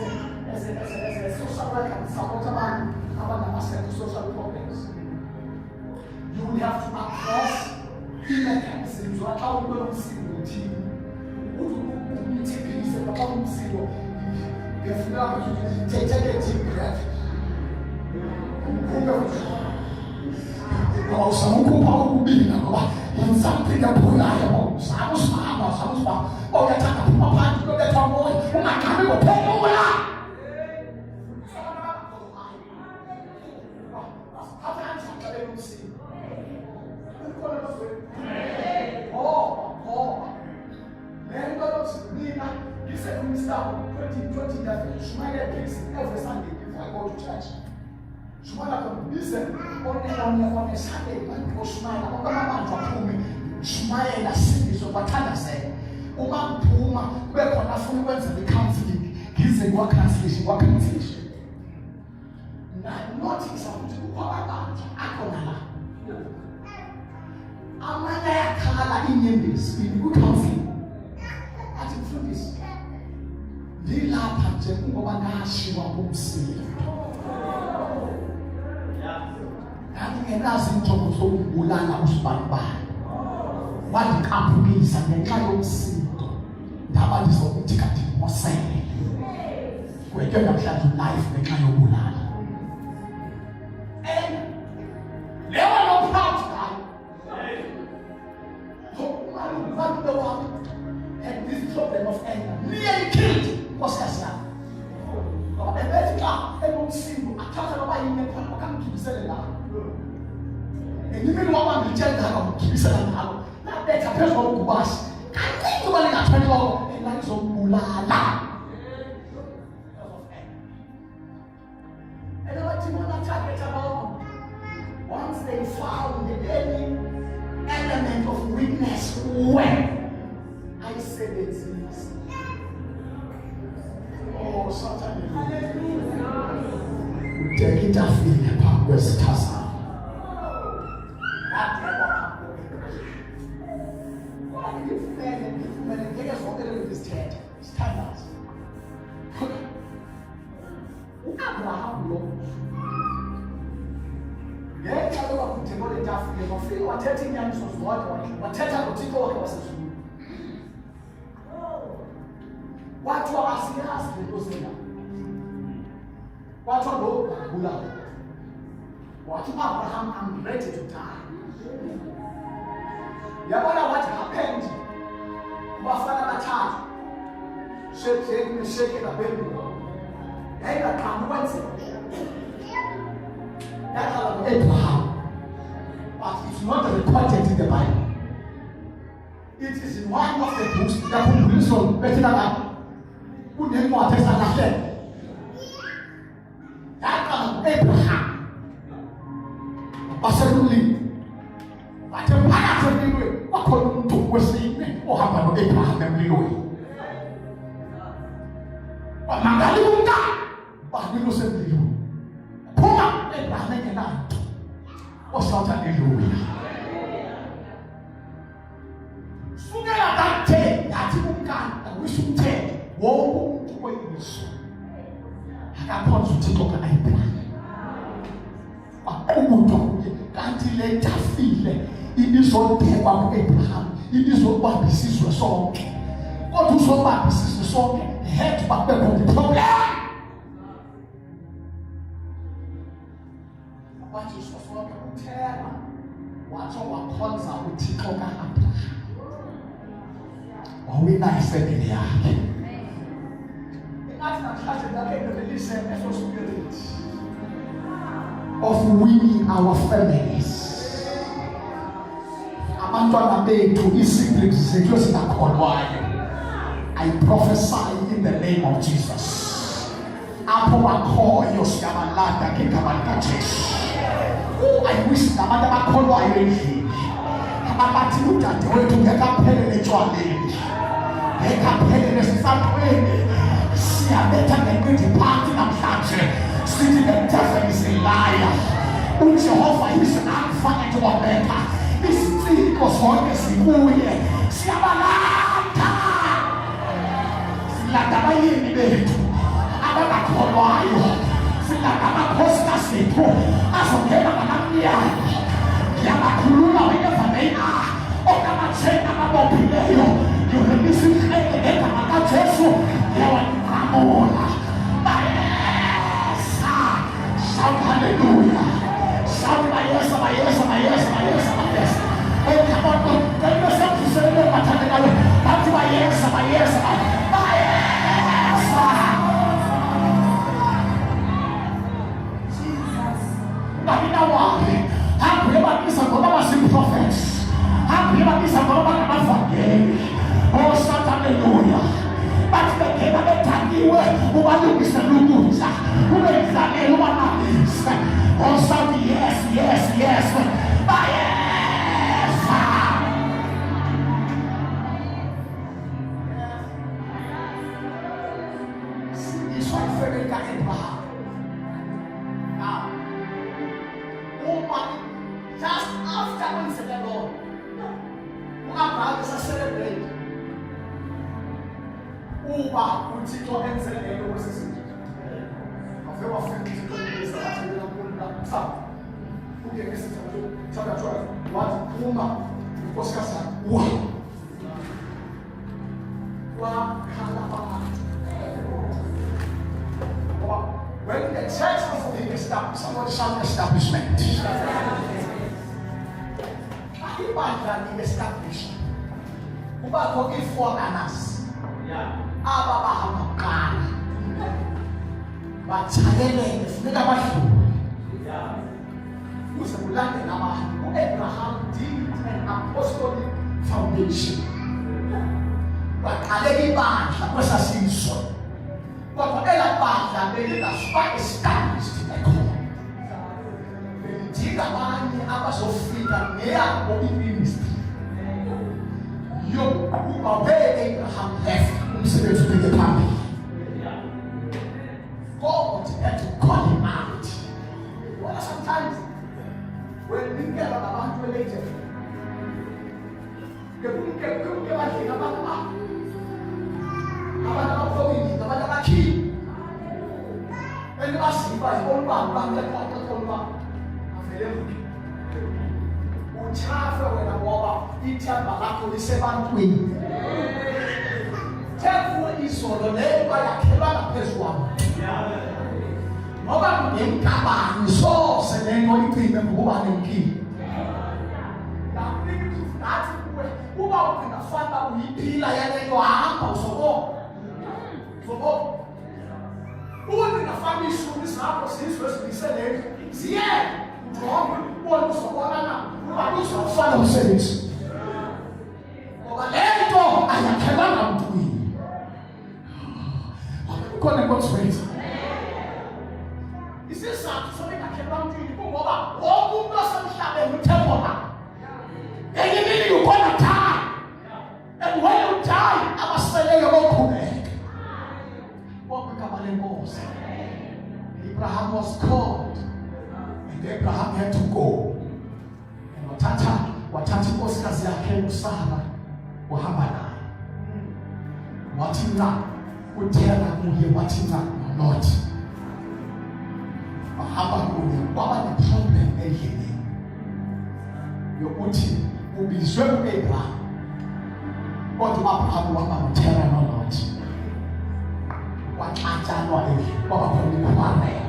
social worker in South Africa, social problems. You will have to address the mechanisms or how you don't see the team. Who take it and how you see if now you take a deep breath. Some people will be in something that will not have some oh, you're talking about you know that one boy, oh my God, we will pay over that. How can I see? Oh, man, God, you said we start 2020 that Shumaila gives every Sunday before I go to church. Shumaila can listen on a Sunday, and go Shumaila, on the man for whom Shumaila sings over Tanase. Uma wekhona afuna ukwenza i-counseling ngize kwa-cancellation notice ukuthi ukwabantu akhona la amanye ayakhala inyembezi ku-counseling athi mfundisi ngilapha nje kungoba ngashiwa ngumsindo ngingenazo injongo zokubulala usibanibani wandikaphukisa ngenxa yomsindo ndaba ndizokuthi kanti mosele kweke namhlanje life ngenxa yobulala lewa no proud guy so umali wami Even one will tell them, keep it out. Now that's a person who was. I think the one that turned on and like some mulala. And what you want to talk about? Once they found any element of weakness, when I said it's this. Oh, sometimes we take it off in the park west Tassa. Abraham Lord. Yeah, I don't want to go to Daphne. I feel what 13 years was what 10 particular was. What was he asking? What was what Abraham, I'm ready to die. You wonder what happened? What father attacked? Shaking a baby. Hey, I can't that's Abraham. But it's not recorded in the Bible. It is in one of the books that will be so better than who didn't want to understand. That Abraham. Absolutely. But the part of the way, what could do was saying, what happened to Abraham and Leroy? But Magaluka. But we don't say you. Come on, Abraham and I. What's out of Hallelujah? Sooner than that day, that you can, we should take. Whoa, wait, I can't want to take over Abraham. But can't let that feel it is all there about Abraham. It is all what this is your song. What is all what this is the song? Head back the problem. What is the song of terror? What's our concern with Tikoga Abraham? Or we not said in the ark. That's not such a release spirit of winning our families. To his siblings, I prophesy in the name of Jesus. I wish that I call you. I'm to get up they can pay in some way. See, I better than going to party and country. Sitting the devil is a liar. Which Jehovah is not funny to America. This thing was honestly who here. See, I'm a lanta. See, like I'm a year. I'm a call. See, like I'm a postasy. As of them, I'm a year. Yamakula, whenever they are. Oh, I'm a check, I'm a mobile. You release it, I'm a Jesu. Shout hallelujah. Shout my yes, my yes, my yes, my yes, my yes. Oh, come on, tell yourself to say no, but that's my yes, my yes, my yes. Jesus. But you know what? I'm about this, I'm about to prophets. I'm about this, I'm about to forgive. Oh, shout hallelujah. But the king of the time, who are you, Mr. Lumuza? Who is that? Oh, shout yes, yes, yes. Yes. This one very kind. Now, woman, just after we said the Lord, Abraham is a celebrate. Uba uthixo enzelele kwesizwe ave wafika kwezi athi la sa ungeke sithathu thatha wathi uma inkosikazi wa khala baba. When the church was being established, somebody shout establishment. Ibandla ni established. Kuba konke foreigners. Aba bahamba kuqala bathalelele funeka badlule ukuze kulandele abantu. U-Abraham did an apostolic foundation. Waqaleka ibandla kwesasizwe. Kodwa elabandla belingasuka established ekhona. Belidinga abanye abazofika ngeyabo iministry. Yokuba where Abraham left umsebenzi ubeke phambili. God had to call him out. Well, sometimes when we get on abantu later, ithemba lakho lisebantwini. Themba izolo leyo yakhelwa ngaphezu kwami. Ngoba ngemkabani sose lento icime ngoba nenkinga. Nathi kuwe uba ungafaka uyiphila yaleyo hamba uzobona. Uzobona. Uthi ngafaka ishumi sakho sizwe sibiseleni. Siye. Ngoba ubona uzobona na. Akuzofana umsebenzi. Ngoba lento ayakhelanga mntwini. Khona konsebenza. Isizathu sobekakhelwa mntwini kungoba wonke umuntu osemhlabeni uthemba. And you're gonna die. And when you die, I'm a slave of Abraham was called. And Abraham had to go. And wathatha inkosikazi yakhe uSara wahamba naye. Wathi na uThera kuye wathi na Lot. Wahamba kuye kwaba neproblem endleleni. Yokuthi ubizwe uAbraham. Kodwa uAbraham wahamba noThera noLot. Wacatshanwa kwaba khona ikhwamela.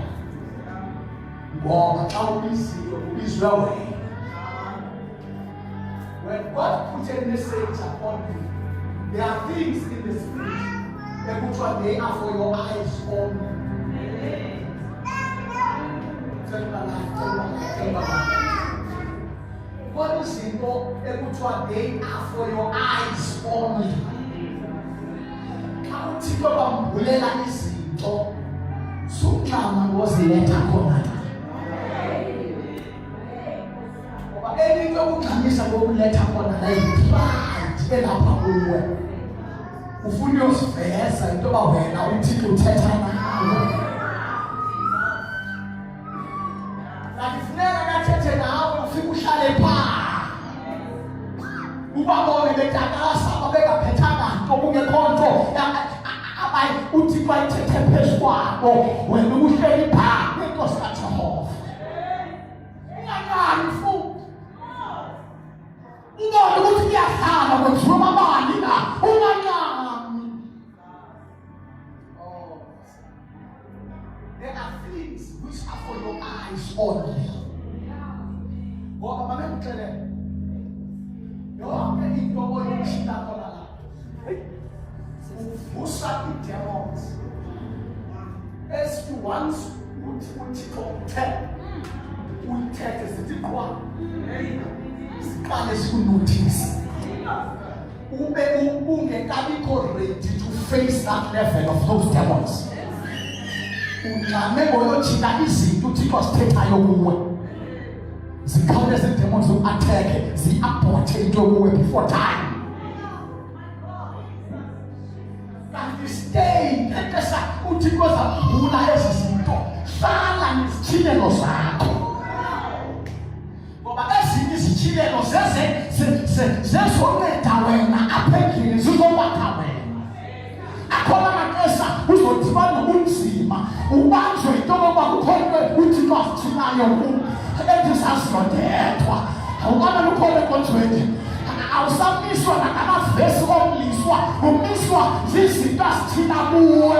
Ngoba xa ubizwe wena. When God put a message upon you, there are things in the spirit that which one they are for your eyes only. Tell my life. What is it which one they are for your eyes only? Kautiko bambulela izinto suklama ngoziletha khona. Anything ukugxamisa ngokuletha khona la pride elapha kuwe. Ufuna uyosiveza into ba wena uThixo uthetha nawe. Lakufuneka kathethe nawe ufike uhlale phansi. Ubabone betakasa abekaphethanga nto kungekho nto abayi uThixo ayithethe phezu kwabo wena uhleli phansi inkosi kaJehova. Ungangani futhi ubone ukuthi kuyahlala kwenziwa amabali na ungancami. There are things which are for your eyes only. Ngoba mamekuxelela yonke into oyishila khona la uvusa i-demons as you once uThixo uthethe sithi qwa siqale sikunotice ube ungekabikho ready to face that level of those demons. Ungame ngoyojika izinto uThixo sithethayo kuwe zikhawuleze demons uattack zi-abort into kuwe before time. Kanti stay ekesa uThixo zabhula ezi zinto hlala nezithilelo zakho. Ngoba ezinye izithilelo zezonceda wena apha endlini zizokwakha wena. Akhona amaxesha uzodibana nobunzima ubanjwe into yokuba kukhona uThixo asithinayo endizazilodethwa. Awubona lukhona enkonzweni awusamiswa nakamavesi omliswa umiswa zizinto azithina kuwe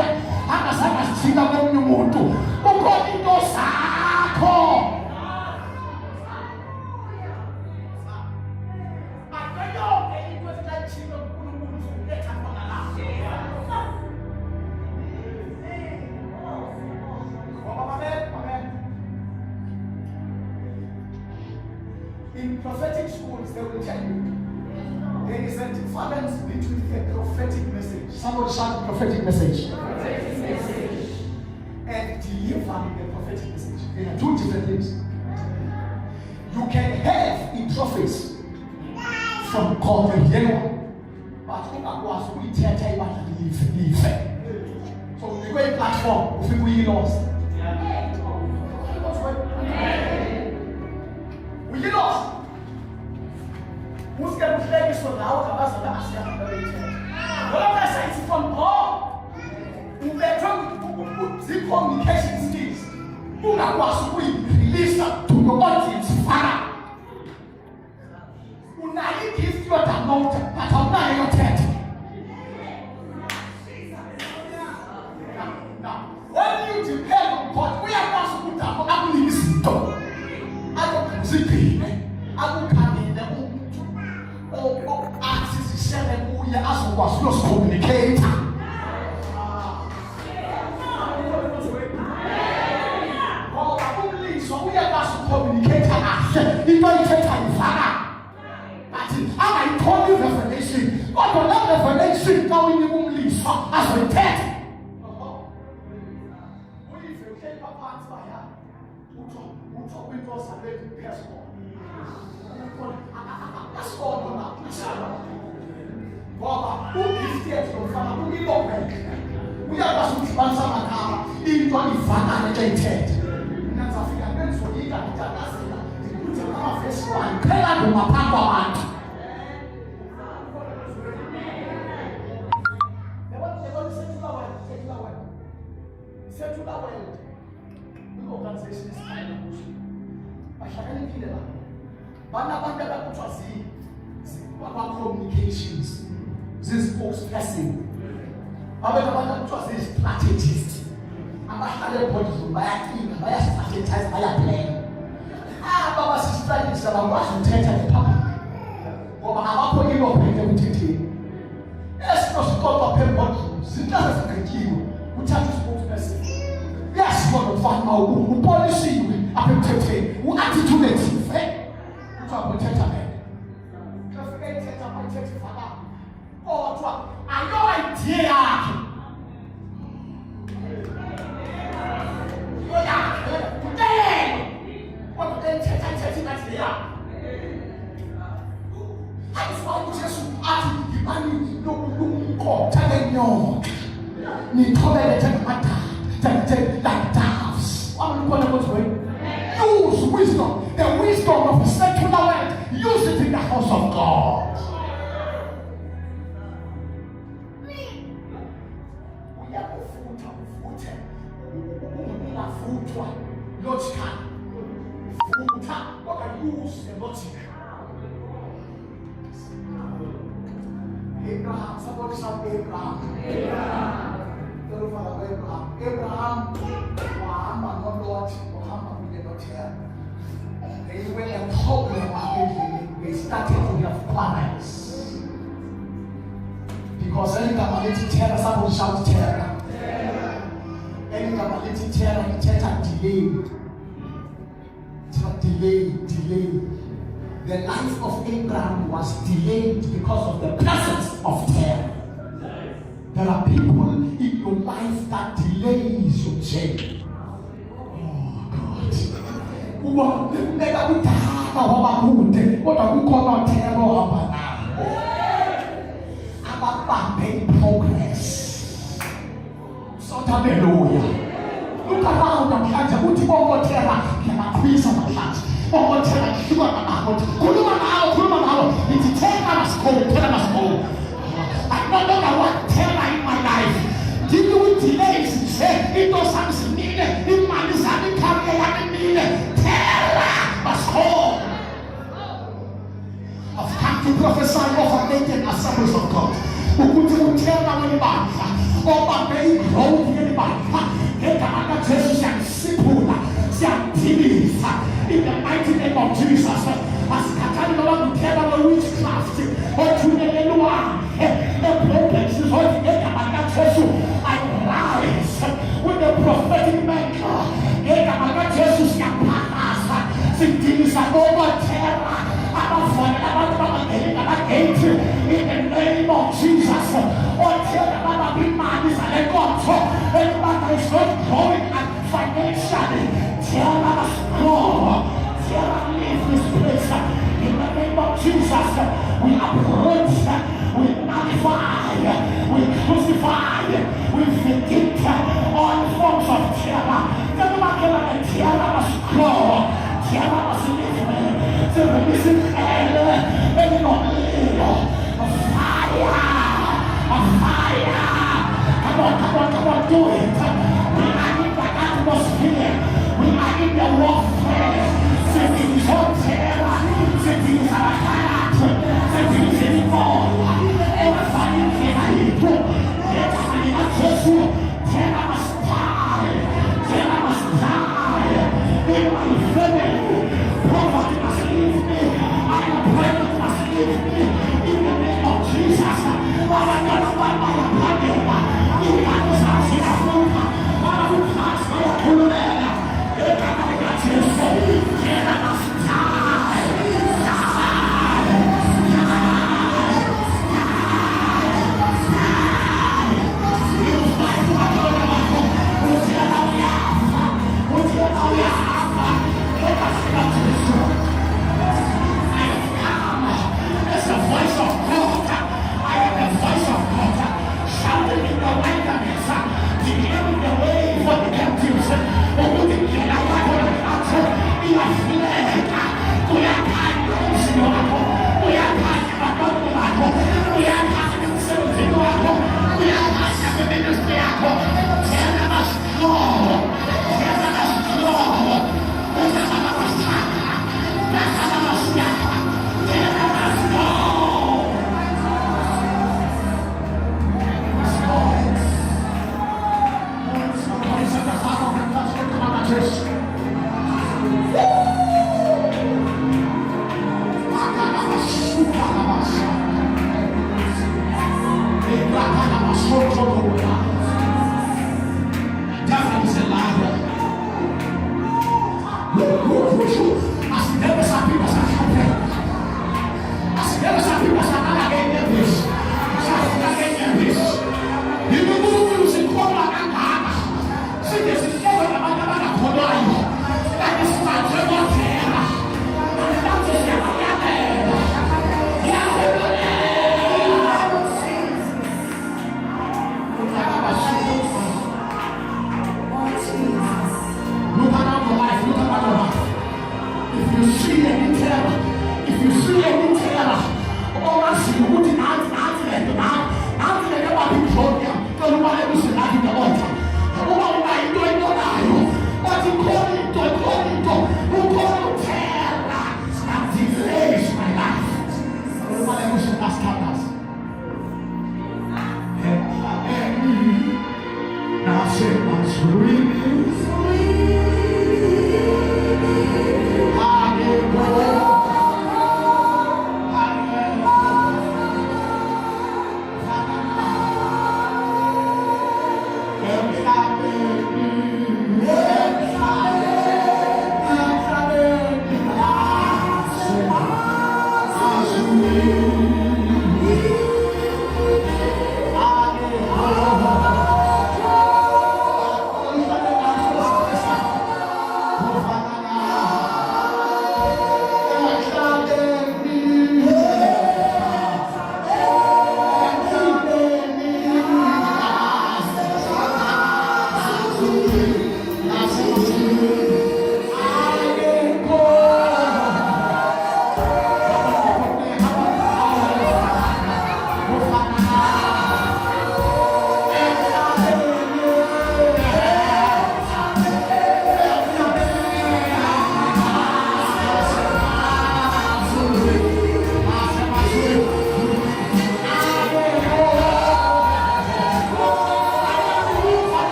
angazange azithina komnye umuntu. Ukhona into zakho. In prophetic schools, they will tell you there is a difference between a prophetic message. Somebody shout prophetic message. And delivering the prophetic message. There are two different things. You can have a prophecy from God, but you was we tell you. So the great platform, we lost. We lost. Who's going to play this one now? Whatever I say from God, the communication skills. Who was we release to the audience? Now you give your amount, but I'm not your tent. Now, when you depend on God, we are not supposed to have a listen to. I don't see I will come in the room. Oh, access is sharing who you ask was lost communicator. So we are not communicator. If I take time, I told you revelation. What was that revelation going in the least as a text? If you take a part by her, who talk with us and let you pass on. That's all on that. Baba, who is there from Father? Who is open? We are not to answer my car. In the Father, and the tent. That's a figure. That's what you got to do. You put your face one. Tell them my papa. Secular world, the organization is kind of pushing. I shall only kill them. Banda communications. This post-pressing. Banda strategist. I'm a hundred bodies of my acting, my strategist, my plan. Baba strategist, I'm watching Teta the public. But I'm up in your paper. Yes, no support of bodies. It doesn't continue. Which are spokesperson. Yes, God of Father, who policy you, appreciate, who attitude, eh? Which are protected. Just forget it, I'm protected, Father. Oh, I know idea. Today, what the church that's there? I just want to just ask you, man, no, tell no. Ni told me to take like doves. What am I going to do? Use wisdom, the wisdom of the secular world. Use it in the house of God. We have a foot. Logical. What I use the logic. Abraham, somebody shout Abraham. Abraham, Muhammad, not Lord, Muhammad, we are not here. They were a problem. They started to have quarrels. Because any government terror, somebody shout terror. Any government terror, delayed. Delayed. The life of Abraham was delayed because of the presence of terror. There are people in your life that delays your change. Oh God. What are we calling terror? About making progress. So hallelujah. Look around and catch what you want to tell can I please on my heart? Oh, tell you about Kulumana, it's 10 hours cold, 10 hours cold. I no longer want terror in my life. Did you delays? Say, it was something needed. In my design, carry needed. Terror must hold. I've come to prophesy over making assemblies of God. Who could tell me about over being grown in my Jesus and simple, in the mighty name of Jesus. As Catalina will tell our witchcraft, or to the Eloah, the prophets, I rise with the prophetic mantle. Jesus can pass. Things are over terror. Jesus, we uproot, we nullify, we crucify, we vindicate all forms of terror. The terror must go, terror must live. The releasing hell, and not fire, fire. Come on, do it. We are in the atmosphere. We are in the warfare. Satan is on terror. Satan is our heart. Satan is involved. Everybody can eat. Everybody must do. Terror must die. Terror must die. In my family, poverty must leave me. Unemployment must leave me. In the name of Jesus, I'm not going to find my opinion.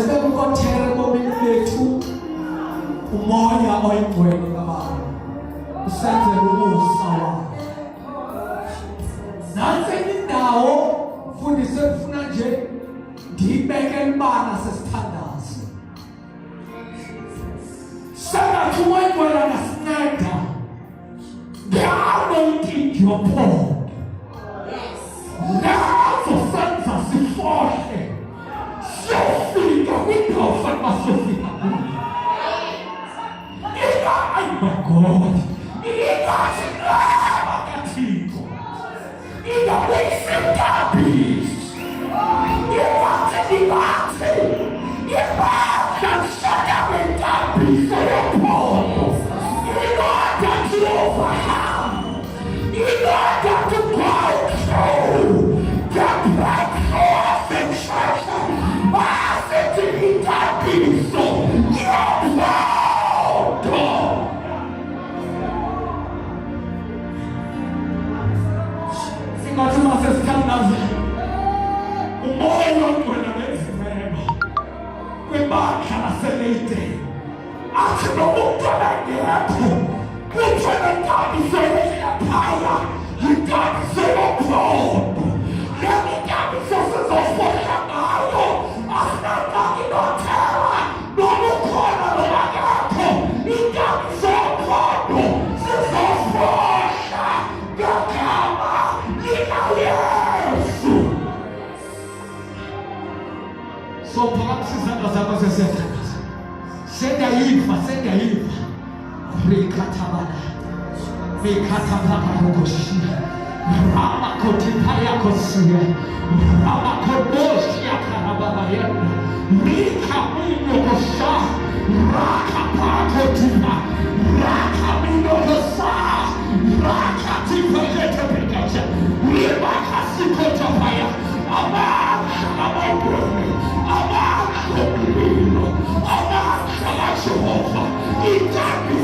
sebekukhothele komini bethu umoya oyingcwele kababa usenzele umusa wakho. Nansi indawo mfundisi ekufuna nje ndiyibeke elibana sesithandazo. Sengathi umoya ngasinceda nge-anointing yophongo. Nazo senza sifohle siyofika kwindawo fanele siyofika kuyo. Oh my God, ingazi naba kaThixo, ingabuyisa intabisi, ingathi ibasha intabisi yophongo, ingoda Jehova, ingoda to grow through, to break forth in church, basithi intabisi yophongo. Singathi masesithandaza umoya ongcwele ngezimemo kwibandla laseleyide athi nomuntu abangekho kuthiwe nentambiso yephaya yintambiso yophondo. Leli ntambiso sizofohla ngayo asinanaki nothela noma ukhona noma akekho. Intambiso yophondo sizofohla ngegama likaYesu. So phakamisa izandla zakho sesiyathandaza. Sendayiva rikathabana rikathabakarokoshia ramakotipayakosiya ramakoboshia karababayenda rikaminokosha rakapakotima rakaminokosa rakatipayetepekacha ribakasikotapaya amashalamabwene amashalamino amashalashehova itami